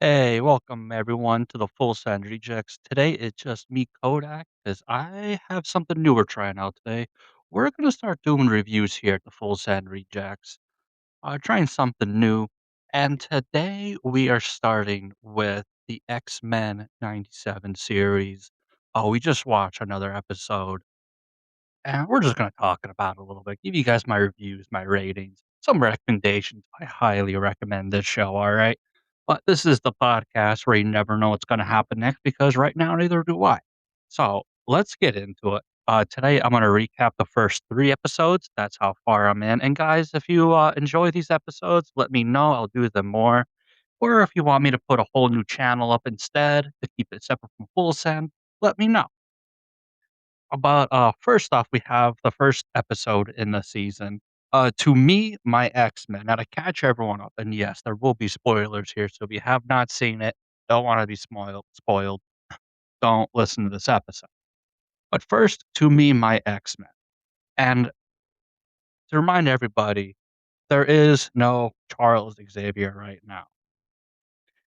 Hey, welcome everyone to the Full Send Rejects. Today it's just me, Kodak, because I have something new we're trying out today. We're gonna start doing reviews here at the Full Send Rejects. Trying something new, and today we are starting with the X-Men '97 series. Oh, we just watched another episode. And we're just gonna talk about it a little bit, give you guys my reviews, my ratings, some recommendations. I highly recommend this show, alright? But this is the podcast where you never know what's gonna happen next because right now neither do I. So, let's get into it. Today I'm gonna recap the first 3 episodes, that's how far I'm in, and guys, if you, enjoy these episodes, let me know, I'll do them more, or if you want me to put a whole new channel up instead to keep it separate from Full Send, let me know. But, first off, we have the first episode in the season. To me, my X-Men. Now to catch everyone up, and yes, there will be spoilers here, so if you have not seen it, don't wanna be spoiled, don't listen to this episode. But first, to me, my X-Men. And to remind everybody, there is no Charles Xavier right now.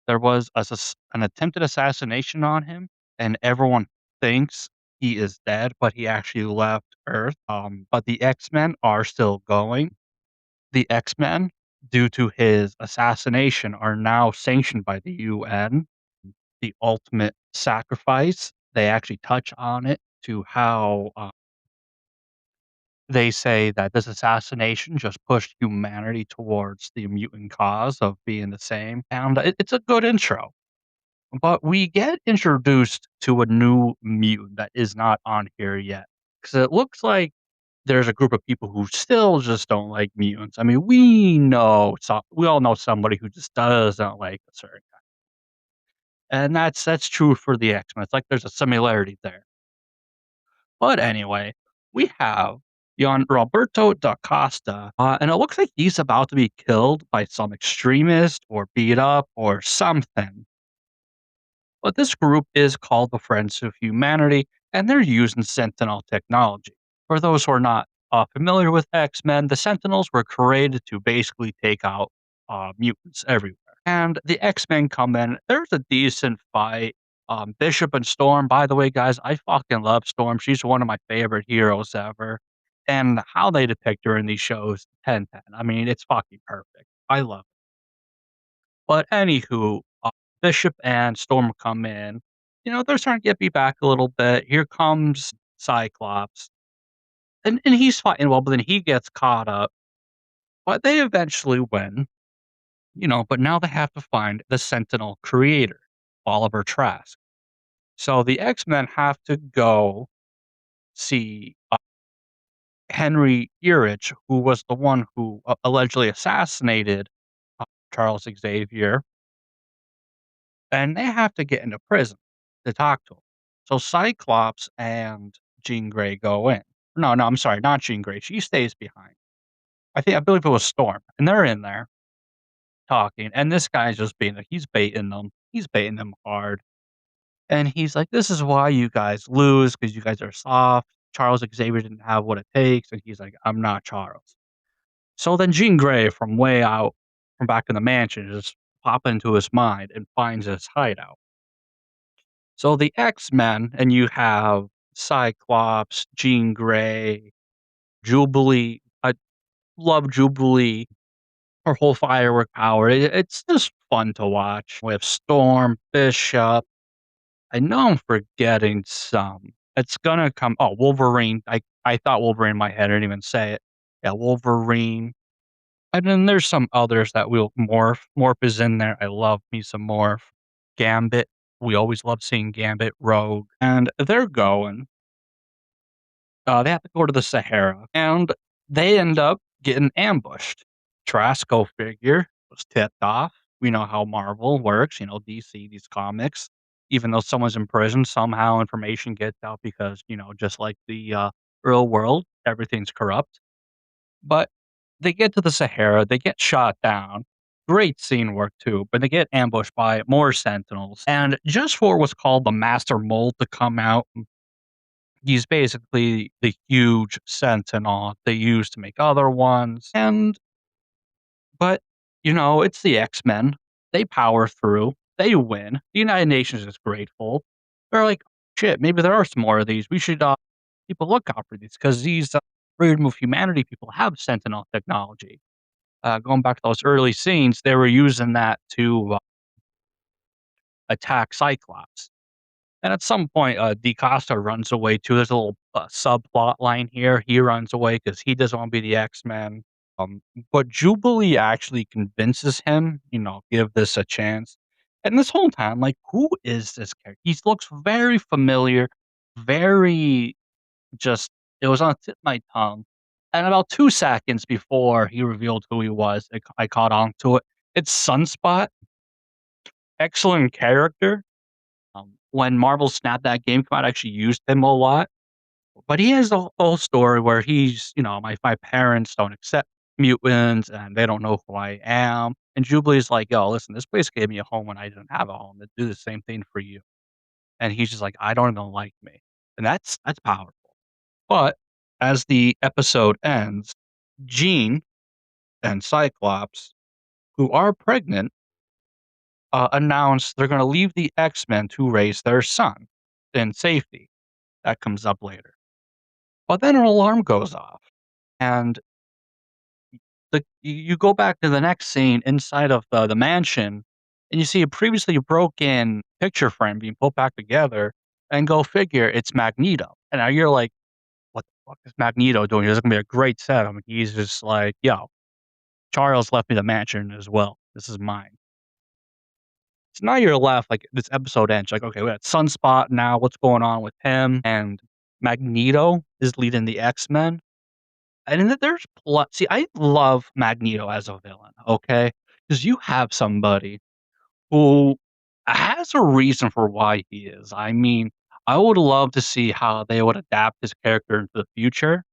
There was an attempted assassination on him, and everyone thinks he is dead, but he actually left Earth. But the X-Men are still going. The X-Men, due to his assassination, are now sanctioned by the UN. The ultimate sacrifice, they actually touch on it to how they say that this assassination just pushed humanity towards the mutant cause of being the same. And it's a good intro. But we get introduced to a new mutant that is not on here yet, because it looks like there's a group of people who still just don't like mutants. I mean, we all know somebody who just doesn't like a certain guy, and that's true for the X-Men. It's like there's a similarity there. But anyway, we have young Roberto da Costa, and it looks like he's about to be killed by some extremist or beat up or something. But this group is called the Friends of Humanity, and they're using Sentinel technology. For those who are not familiar with X Men, the Sentinels were created to basically take out mutants everywhere. And the X Men come in. There's a decent fight. Bishop and Storm, by the way, guys, I fucking love Storm. She's one of my favorite heroes ever. And how they depict her in these shows, 10/10. I mean, it's fucking perfect. I love it. But anywho, Bishop and Storm come in. You know, they're starting to get me back a little bit. Here comes Cyclops, and he's fighting well, but then he gets caught up. But they eventually win, you know, but now they have to find the Sentinel creator, Oliver Trask. So the X-Men have to go see Henry Urich, who was the one who allegedly assassinated Charles Xavier, and they have to get into prison to talk to him. So Cyclops and Jean Grey go in. No, I'm sorry, not Jean Grey. She stays behind. I believe it was Storm, and they're in there talking, and this guy's just being like, he's baiting them. He's baiting them hard, and he's like, "This is why you guys lose because you guys are soft. Charles Xavier didn't have what it takes," and he's like, "I'm not Charles." So then Jean Grey from way out from back in the mansion just pop into his mind and finds his hideout. So the X-Men, and you have Cyclops, Jean Grey, Jubilee. I love Jubilee, her whole firework power. It's just fun to watch with Storm, Bishop. I know I'm forgetting some. It's gonna come. Oh, Wolverine. I thought Wolverine in my head. I didn't even say it. Yeah, Wolverine. And then there's some others that will morph. Morph is in there. I love me some morph. Gambit. We always love seeing Gambit, Rogue, and they're going. They have to go to the Sahara, and they end up getting ambushed. Trask, go figure, was tipped off. We know how Marvel works, you know, DC, these comics. Even though someone's in prison, somehow information gets out because, you know, just like the real world, everything's corrupt. But they get to the Sahara, they get shot down. Great scene work too, but they get ambushed by more Sentinels. And just for what's called the Master Mold to come out, he's basically the huge sentinel they use to make other ones, but, you know, it's the X-Men. They power through. They win. The United Nations is grateful. They're like, "Shit, maybe there are some more of these. We should, keep a lookout for these because these, freedom of humanity people have Sentinel technology." Going back to those early scenes, they were using that to, attack Cyclops. And at some point, DeCosta runs away too. There's a little, subplot line here. He runs away because he doesn't wanna be the X-Men. But Jubilee actually convinces him, give this a chance. And this whole time, like, who is this character? He looks very familiar, very just it was on the tip of my tongue. And about 2 seconds before he revealed who he was, I caught on to it. It's Sunspot, excellent character. When Marvel Snap that game came out, I actually used him a lot. But he has a whole story where he's, my parents don't accept mutants and they don't know who I am. And Jubilee's like, "Yo, listen, this place gave me a home when I didn't have a home. They do the same thing for you." And he's just like, "I don't even like me." And that's powerful. But as the episode ends, Jean and Cyclops, who are pregnant, announce they're gonna leave the X-Men to raise their son in safety. That comes up later. But then an alarm goes off, and you go back to the next scene inside of the mansion, and you see a previously broken picture frame being put back together, and go figure, it's Magneto. And now you're like, "What the fuck is Magneto doing? This is gonna be a great setup." And he's just like, "Yo, Charles left me the mansion as well. This is mine." So now you're left, like, this episode ends, like, okay, we got Sunspot now, what's going on with him? And Magneto is leading the X-Men. And then there's plot see, I love Magneto as a villain, okay? Because you have somebody who has a reason for why he is. I mean, I would love to see how they would adapt his character into the future.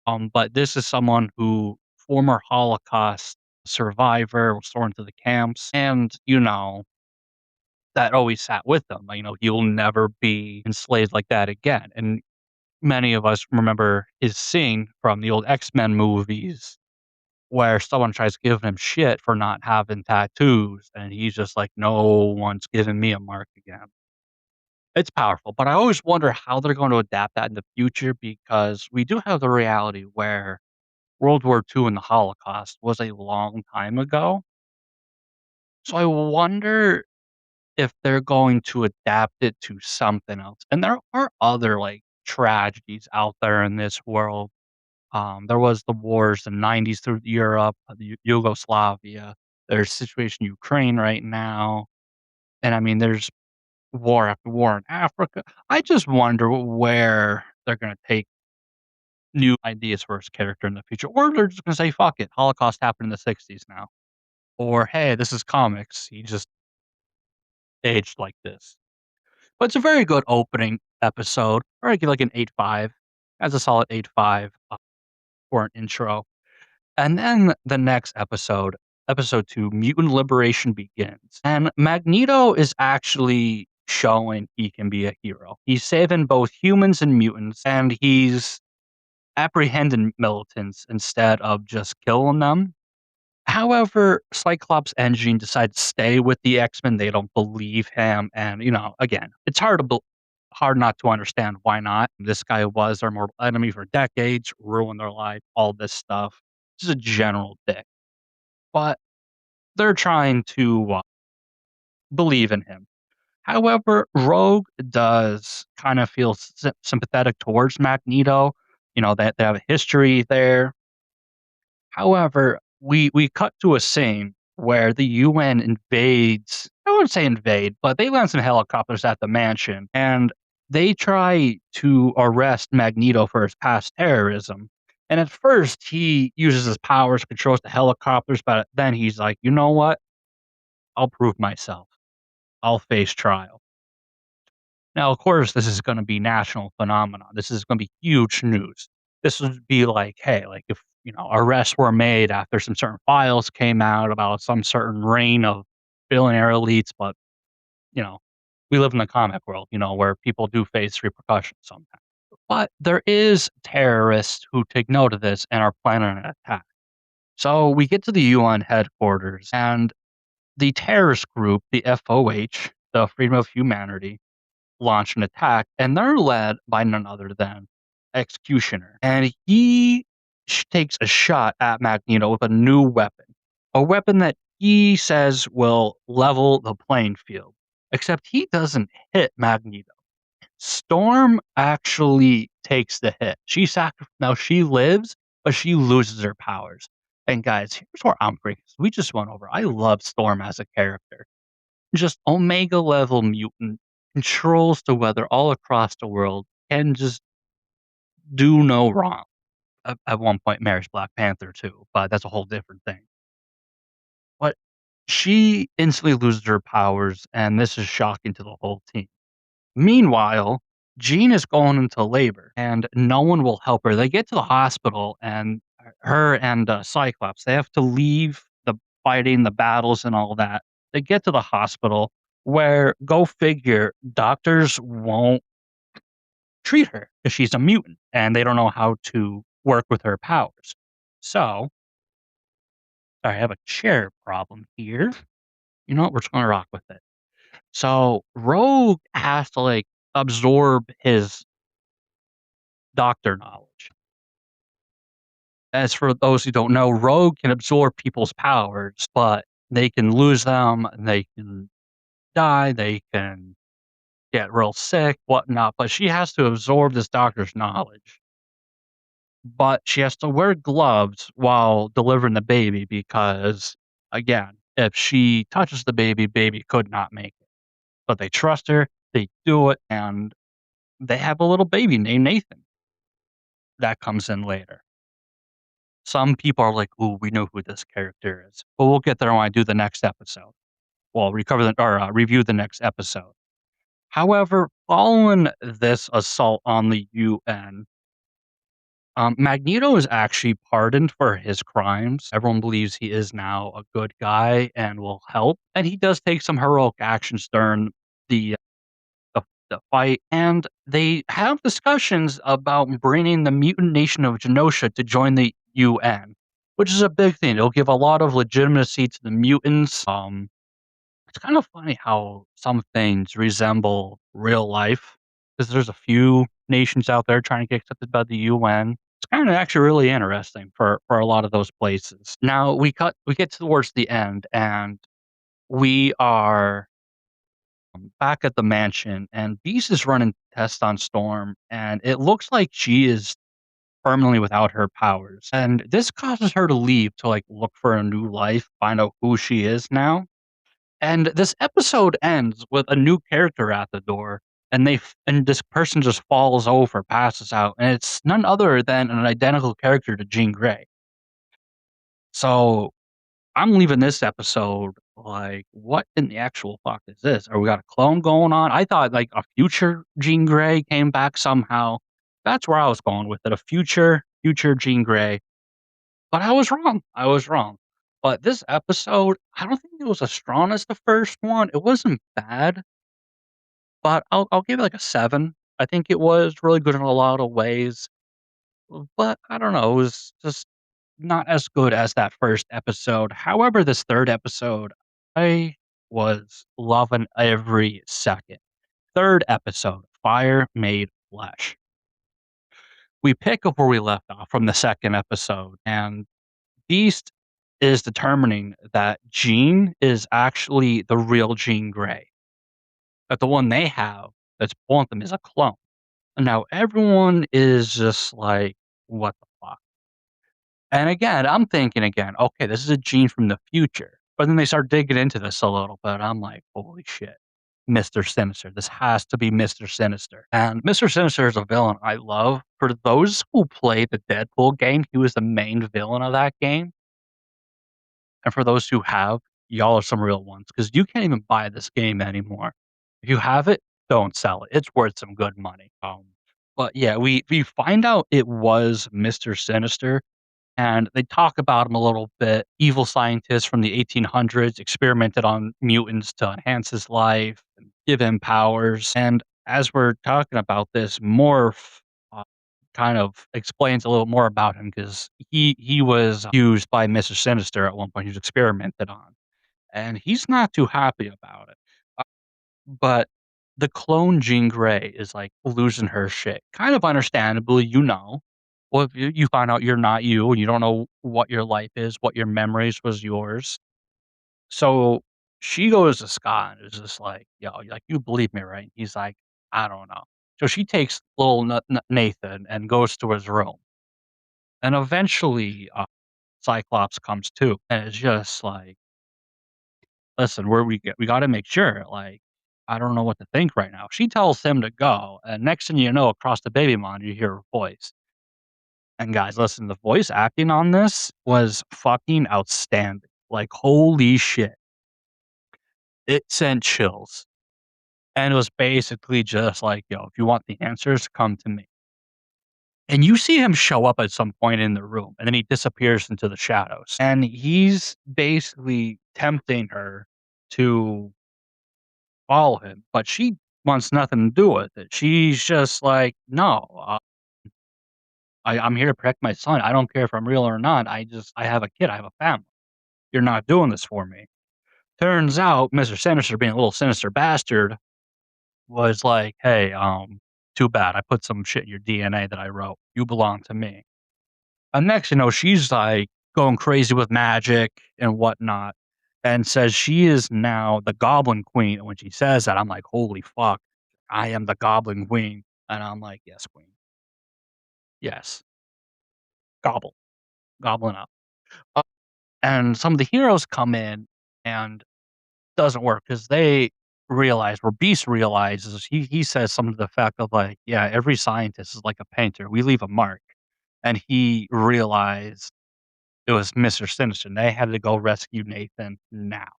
But this is someone who former Holocaust survivor, was thrown into the camps, and, that always sat with them. He'll never be enslaved like that again. And many of us remember his scene from the old X-Men movies where someone tries giving him shit for not having tattoos, and he's just like, "No one's giving me a mark again." It's powerful, but I always wonder how they're going to adapt that in the future because we do have the reality where World War II and the Holocaust was a long time ago. So I wonder if they're going to adapt it to something else. And there are other, like, tragedies out there in this world. There was the wars in '90s through Europe, Yugoslavia. There's situation in Ukraine right now, and I mean, there's war after war in Africa. I just wonder where they're gonna take new ideas for his character in the future, or they're just gonna say, "Fuck it, Holocaust happened in the '60s now," or, "Hey, this is comics. He just aged like this." But it's a very good opening episode. Or I give like an 8.5. That's a solid 8.5 for an intro. And then the next episode, episode 2, Mutant Liberation begins. And Magneto is actually showing he can be a hero. He's saving both humans and mutants, and he's apprehending militants instead of just killing them. However, Cyclops and Jean decide to stay with the X-Men. They don't believe him, and, again, it's hard not to understand why not. This guy was their mortal enemy for decades, ruined their life, all this stuff. Just a general dick. But they're trying to, believe in him. However, Rogue does kind of feel sympathetic towards Magneto. They have a history there. However, we cut to a scene where the UN invades. I wouldn't say invade, but they land some helicopters at the mansion, and they try to arrest Magneto for his past terrorism. And at first, he uses his powers, controls the helicopters, but then he's like, "You know what? I'll prove myself. I'll face trial." Now, of course, this is gonna be national phenomenon. This is gonna be huge news. This would be like, hey, like if, arrests were made after some certain files came out about some certain reign of billionaire elites, but, you know, we live in the comic world, where people do face repercussions sometimes. But there is terrorists who take note of this and are planning an attack. So we get to the UN headquarters, and the terrorist group, the FOH, the Freedom of Humanity, launch an attack, and they're led by none other than Executioner. And he takes a shot at Magneto with a new weapon, a weapon that he says will level the playing field. Except he doesn't hit Magneto. Storm actually takes the hit. Now she lives, but she loses her powers. And guys, here's where I'm freaking. We just went over. I love Storm as a character. Just Omega level mutant, controls the weather all across the world, and just do no wrong. At one point marries Black Panther too, but that's a whole different thing. But she instantly loses her powers, and this is shocking to the whole team. Meanwhile, Jean is going into labor, and no one will help her. They get to the hospital, and her and Cyclops, they have to leave the fighting, the battles, and all that. They get to the hospital, where, go figure, doctors won't treat her because she's a mutant, and they don't know how to work with her powers. So, I have a chair problem here. You know what? We're just gonna rock with it. So, Rogue has to like absorb his doctor knowledge. As for those who don't know, Rogue can absorb people's powers, but they can lose them, they can die, they can get real sick, whatnot. But she has to absorb this doctor's knowledge. But she has to wear gloves while delivering the baby because, again, if she touches the baby, baby could not make it. But they trust her, they do it, and they have a little baby named Nathan that comes in later. Some people are like, "Ooh, we know who this character is," but we'll get there when I do the next episode. Well, review the next episode. However, following this assault on the UN, Magneto is actually pardoned for his crimes. Everyone believes he is now a good guy and will help, and he does take some heroic actions during the the fight, and they have discussions about bringing the mutant nation of Genosha to join the UN, which is a big thing. It'll give a lot of legitimacy to the mutants. It's kind of funny how some things resemble real life because there's a few nations out there trying to get accepted by the UN. It's kind of actually really interesting for a lot of those places. Now we get towards the end, and we are back at the mansion, and Beast is running tests on Storm, and it looks like she is permanently without her powers. And this causes her to leave to like look for a new life, find out who she is now. And this episode ends with a new character at the door, and and this person just falls over, passes out, and it's none other than an identical character to Jean Grey. So I'm leaving this episode like, what in the actual fuck is this? Are we got a clone going on? I thought like a future Jean Grey came back somehow. That's where I was going with it. A future Jean Grey. But I was wrong. I was wrong. But this episode, I don't think it was as strong as the first one. It wasn't bad, but I'll give it like a 7. I think it was really good in a lot of ways, but I don't know, it was just not as good as that first episode. However, this 3rd episode, I was loving every second. 3rd episode, Fire Made Flesh. We pick up where we left off from the 2nd episode, and Beast is determining that Jean is actually the real Jean Grey. That the one they have that's pulling them is a clone. And now everyone is just like, "What the fuck?" And again, I'm thinking again, "Okay, this is a Jean from the future." But then they start digging into this a little bit. I'm like, "Holy shit. Mr. Sinister. This has to be Mr. Sinister." And Mr. Sinister is a villain I love. For those who play the Deadpool game, he was the main villain of that game. And for those who have, y'all are some real ones because you can't even buy this game anymore. If you have it, don't sell it. It's worth some good money. But yeah, we find out it was Mr. Sinister, and they talk about him a little bit. Evil scientist from the 1800s experimented on mutants to enhance his life and give him powers. And as we're talking about this, Morph uh, kind of explains a little more about him because he was used by Mr. Sinister at one point. He was experimented on. and he's not too happy about it. Uh, but the clone Jean Grey is, like, losing her shit, kind of understandably, you know. Well, if you find out you're not you, and you don't know what your life is, what your memories was yours. So, she goes to Scott and is just like, "Yo, like, you believe me, right?" He's like, "I don't know." So she takes little Nathan and goes to his room, and eventually, Cyclops comes too, and it's just like, "Listen, where we gotta make sure, like, I don't know what to think right now." She tells him to go, and next thing you know, across the baby monitor, you hear her voice. And guys, listen, the voice acting on this was fucking outstanding. Like, holy shit. It sent chills. And it was basically just like, "Yo, if you want the answers, come to me." And you see him show up at some point in the room, and then he disappears into the shadows. And he's basically tempting her to follow him, but she wants nothing to do with it. She's just like, "No, I'm here to protect my son. I don't care if I'm real or not. I have a kid. I have a family. You're not doing this for me." Turns out, Mr. Sinister, being a little sinister bastard, was like, "Hey, too bad. I put some shit in your DNA that I wrote. You belong to me." And next, you know, she's like going crazy with magic and whatnot, and says she is now the Goblin Queen. And when she says that, I'm like, "Holy fuck, I am the Goblin Queen." And I'm like, "Yes, Queen. Yes, gobble, goblin up." Uh, and some of the heroes come in and doesn't work because they realize, or Beast realizes, he says something to the effect of like, "Yeah, every scientist is like a painter. We leave a mark." And he realized it was Mr. Sinister, and they had to go rescue Nathan now.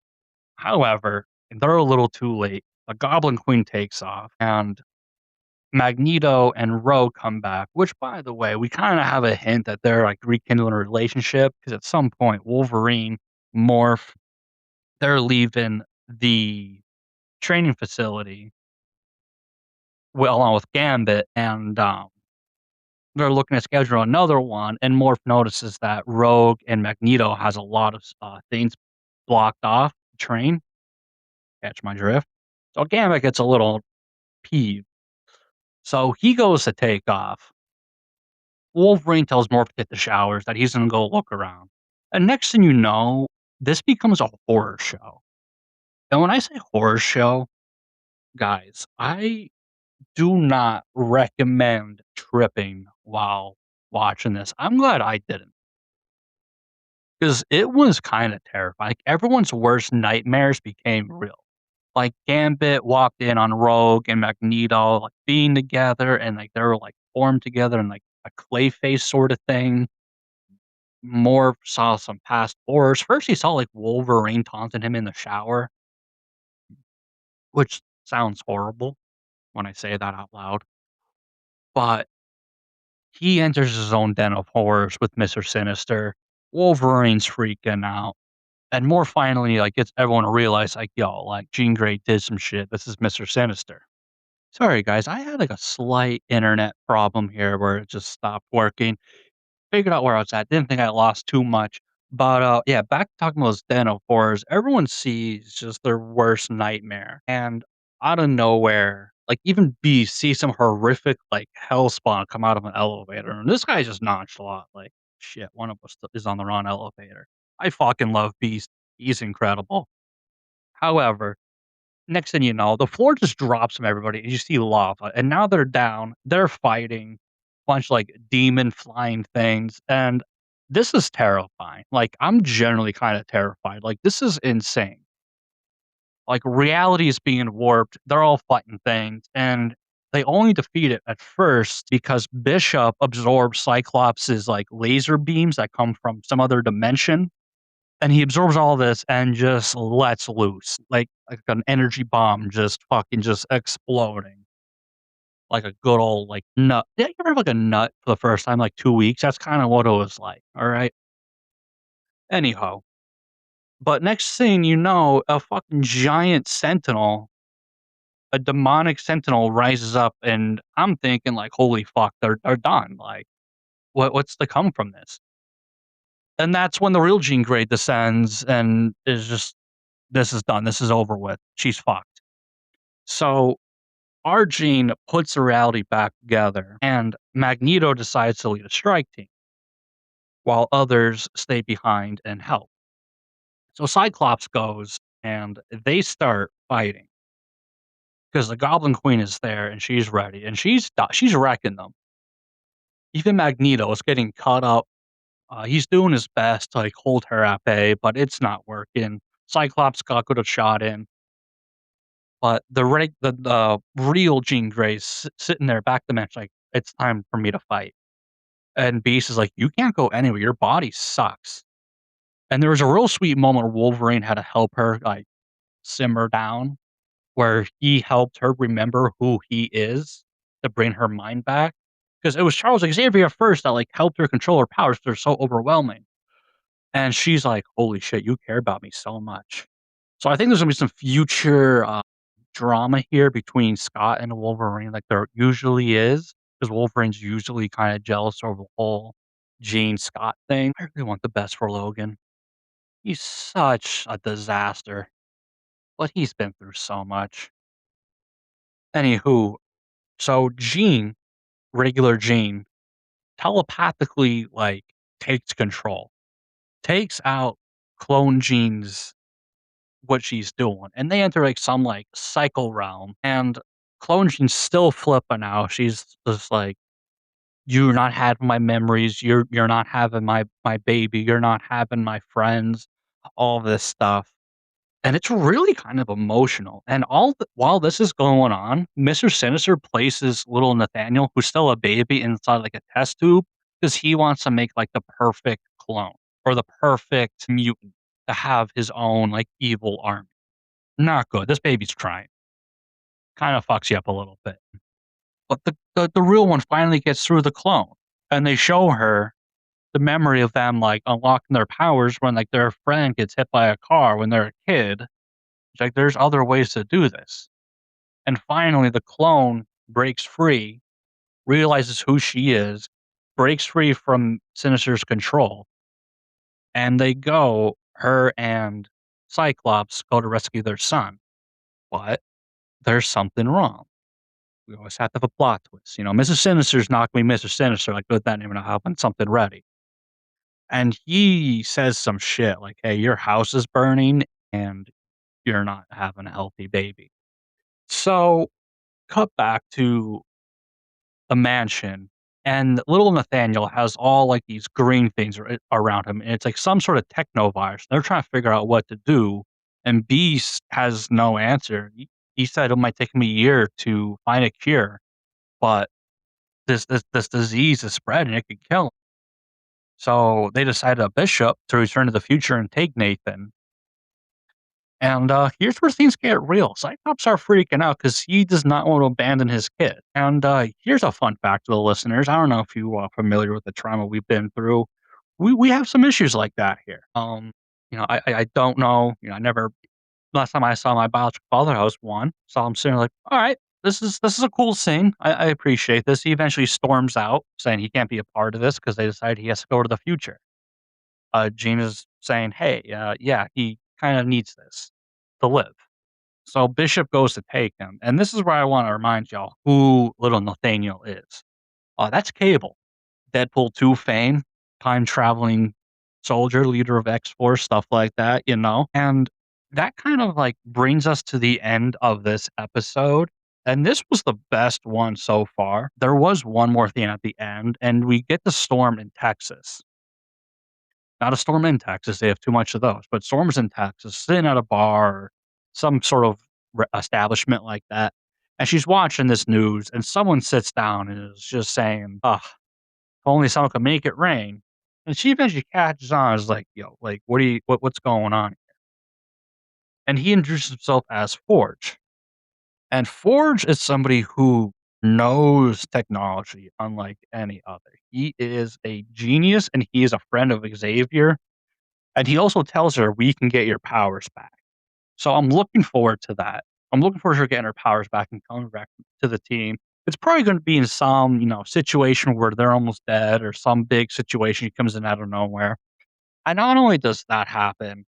However, they're a little too late. The Goblin Queen takes off, and Magneto and Rogue come back, which, by the way, we kinda have a hint that they're, like, rekindling a relationship because at some point, Wolverine, Morph, they're leaving the training facility, well, along with Gambit, and, they're looking to schedule another one, and Morph notices that Rogue and Magneto has a lot of things blocked off the train. Catch my drift? So Gambit gets a little peeved. So he goes to take off. Wolverine tells Morph to get the showers, that he's gonna go look around. And next thing you know, this becomes a horror show. And when I say horror show, guys, I do not recommend tripping while watching this. I'm glad I didn't, because it was kinda terrifying. Like, everyone's worst nightmares became real. Like, Gambit walked in on Rogue and Magneto, like, being together, and, like, they were, like, formed together in, like, a Clayface sorta thing. Morph saw some past horrors. First, he saw, like, Wolverine taunting him in the shower, which sounds horrible when I say that out loud, but he enters his own den of horrors with Mr. Sinister. Wolverine's freaking out, and Morph finally, like, gets everyone to realize, like, "Yo, like, Jean Grey did some shit. This is Mr. Sinister." Sorry, guys. I had like a slight internet problem here where it just stopped working. Figured out where I was at. Didn't think I lost too much. But yeah, back to talking about those den of horrors. Everyone sees just their worst nightmare. And out of nowhere, like even Beast sees some horrific like hell spawn come out of an elevator. And this guy's just nonchalant. Like, shit, one of us is on the wrong elevator. I fucking love Beast. He's incredible. However, next thing you know, the floor just drops from everybody, and you see lava, and now they're down, they're fighting bunch, like, demon flying things, and this is terrifying. Like, I'm generally kinda terrified, like, this is insane. Like, reality is being warped, they're all fighting things, and they only defeat it at first because Bishop absorbs Cyclops' like, laser beams that come from some other dimension, and he absorbs all this and just lets loose, like an energy bomb just fucking just exploding like a good old, like, nut. Yeah, you ever have, like, a nut for the first time, like, 2 weeks? That's kinda what it was like, alright? Anyhow, but next thing you know, a fucking giant sentinel, a demonic sentinel rises up, and I'm thinking like, "Holy fuck, they're done." Like, what's to come from this? And that's when the real Jean Grey descends and is just this is done. This is over with. She's fucked. So our Jean puts the reality back together, and Magneto decides to lead a strike team, while others stay behind and help. So Cyclops goes, and they start fighting because the Goblin Queen is there, and she's ready, and she's wrecking them. Even Magneto is getting caught up. He's doing his best to like hold her at bay, but it's not working. Cyclops got good a shot in, but the real Jean Grey's sitting there back the bench, like it's time for me to fight. And Beast is like, "You can't go anywhere. Your body sucks." And there was a real sweet moment where Wolverine had to help her, like, simmer down, where he helped her remember who he is to bring her mind back. Because it was Charles Xavier at first that, like, helped her control her powers, they're so overwhelming. And she's like, "Holy shit, you care about me so much." So I think there's gonna be some future, drama here between Scott and Wolverine like there usually is, because Wolverine's usually kinda jealous over the whole Jean Scott thing. I really want the best for Logan. He's such a disaster, but he's been through so much. Anywho, so Jean, regular Jean, telepathically, like, takes control, takes out clone Jean's what she's doing, and they enter, like, some, like, cycle realm, and clone Jean's still flipping out. She's just like, "You're not having my memories, you're not having my baby, you're not having my friends," all this stuff. And it's really kind of emotional, and while this is going on, Mr. Sinister places little Nathaniel, who's still a baby, inside, like, a test tube, because he wants to make, like, the perfect clone, or the perfect mutant to have his own, like, evil army. Not good, this baby's trying. Kinda fucks you up a little bit. But the real one finally gets through the clone, and they show her the memory of them, like, unlocking their powers when, like, their friend gets hit by a car when they're a kid. It's like, there's other ways to do this. And finally, the clone breaks free, realizes who she is, breaks free from Sinister's control, and they go her and Cyclops go to rescue their son. But there's something wrong. We always have to have a plot twist, you know, Mrs. Sinister's not gonna be Mr. Sinister, like, with that name and having something ready. And he says some shit like, "Hey, your house is burning, and you're not having a healthy baby." So, cut back to the mansion, and little Nathaniel has all, like, these green things around him, and it's like some sort of technovirus. They're trying to figure out what to do, and Beast has no answer. He said it might take him a year to find a cure, but this disease is spreading, it could kill him. So, they decided a bishop to return to the future and take Nathan. And, here's where things get real. Cyclops are freaking out because he does not want to abandon his kid. And, here's a fun fact to the listeners. I don't know if you are familiar with the trauma we've been through. We have some issues like that here. You know, I don't know, you know, I never last time I saw my biological father, I was 1. So I'm sitting there like, "Alright, this is a cool scene. I appreciate this." He eventually storms out, saying he can't be a part of this because they decide he has to go to the future. Gina's saying, "Hey, yeah, he kinda needs this to live." So Bishop goes to take him, and this is where I wanna remind y'all who little Nathaniel is. That's Cable, Deadpool 2 fame, time-traveling soldier, leader of X-Force, stuff like that, you know? And that kind of, like, brings us to the end of this episode, and this was the best one so far. There was one more thing at the end, and we get the storm in Texas. Not a storm in Texas, they have too much of those, but storms in Texas, sitting at a bar or some sort of establishment like that, and she's watching this news, and someone sits down and is just saying, "Ugh, if only someone could make it rain." And she eventually catches on, is like, "Yo, like, what's going on?" And he introduces himself as Forge, and Forge is somebody who knows technology unlike any other. He is a genius, and he is a friend of Xavier. And he also tells her, "We can get your powers back." So I'm looking forward to that. I'm looking forward to her getting her powers back and coming back to the team. It's probably gonna be in some, you know, situation where they're almost dead or some big situation, he comes in out of nowhere. And not only does that happen,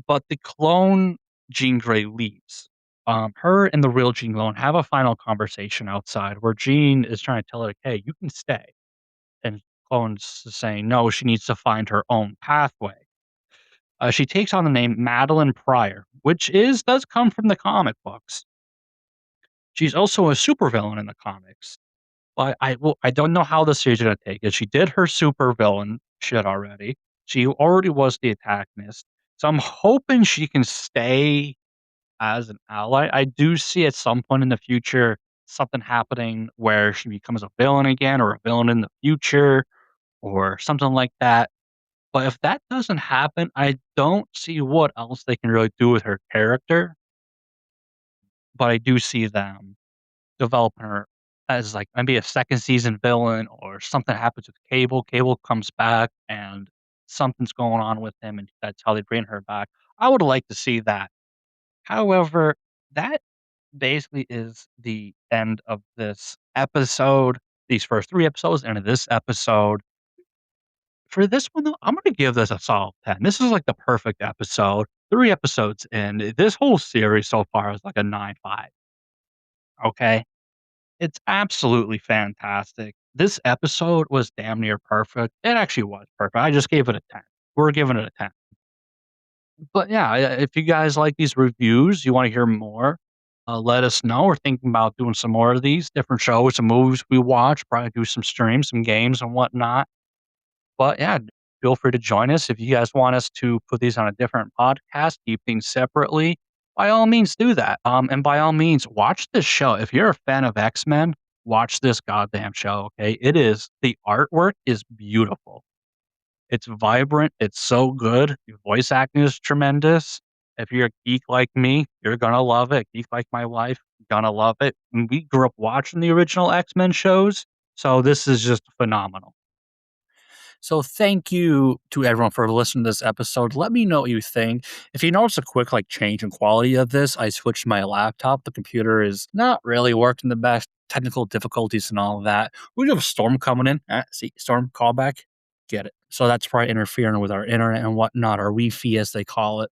but the clone Jean Grey leaves, her and the real Jean Lone have a final conversation outside where Jean is trying to tell her, like, "Hey, you can stay." And Clone's saying, "No, she needs to find her own pathway." She takes on the name Madeline Pryor, which does come from the comic books. She's also a supervillain in the comics. But I don't know how the series is gonna take it. She did her supervillain shit already. She already was the antagonist. So I'm hoping she can stay as an ally. I do see at some point in the future something happening where she becomes a villain again or a villain in the future or something like that. But if that doesn't happen, I don't see what else they can really do with her character. But I do see them developing her as, like, maybe a second season villain or something happens with Cable. Cable comes back and something's going on with him, and that's how they bring her back. I would like to see that. However, that basically is the end of this episode, these first 3 episodes, and of this episode. For this one, though, I'm gonna give this a solid 10. This is, like, the perfect episode. 3 episodes in. This whole series so far is like a 9.5, okay? It's absolutely fantastic. This episode was damn near perfect. It actually was perfect. I just gave it a 10. We're giving it a 10. But yeah, if you guys like these reviews, you want to hear more, let us know. We're thinking about doing some more of these different shows and movies we watch, probably do some streams, some games and whatnot. But yeah, feel free to join us. If you guys want us to put these on a different podcast, keep things separately, by all means do that. And by all means, watch this show. If you're a fan of X-Men, watch this goddamn show. Okay. The artwork is beautiful. It's vibrant. It's so good. The voice acting is tremendous. If you're a geek like me, you're gonna love it. Geek like my wife, gonna love it. And we grew up watching the original X-Men shows. So this is just phenomenal. So thank you to everyone for listening to this episode. Let me know what you think. If you notice a quick change in quality of this, I switched my laptop. The computer is not really working the best. Technical difficulties and all of that. We have a storm coming in. See, storm callback. Get it. So that's probably interfering with our internet and whatnot, or Wi-Fi as they call it.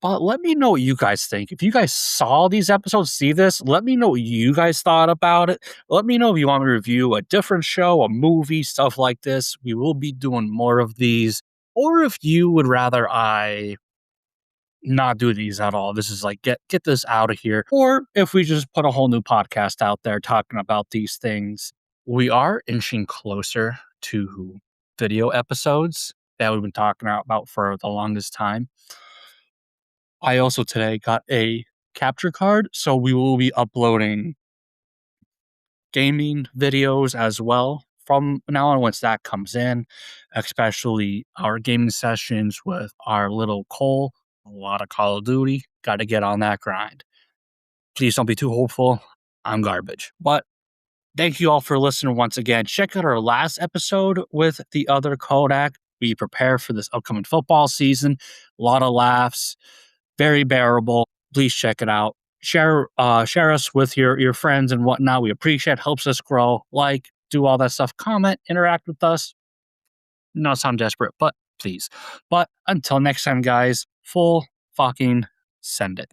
But let me know what you guys think. If you guys saw these episodes, see this, let me know what you guys thought about it. Let me know if you want me to review a different show, a movie, stuff like this. We will be doing more of these. Or if you would rather I not do these at all. This is like get this out of here. Or if we just put a whole new podcast out there talking about these things. We are inching closer to video episodes that we've been talking about for the longest time. I also today got a capture card, so we will be uploading gaming videos as well from now on once that comes in, especially our gaming sessions with our little Cole. A lot of Call of Duty. Got to get on that grind. Please don't be too hopeful. I'm garbage. But thank you all for listening once again. Check out our last episode with the other Kodack. We prepare for this upcoming football season. A lot of laughs. Very bearable. Please check it out. Share us with your friends and whatnot. We appreciate it. Helps us grow. Do all that stuff. Comment, interact with us. Not sound desperate, but please. But until next time, guys, full fucking send it.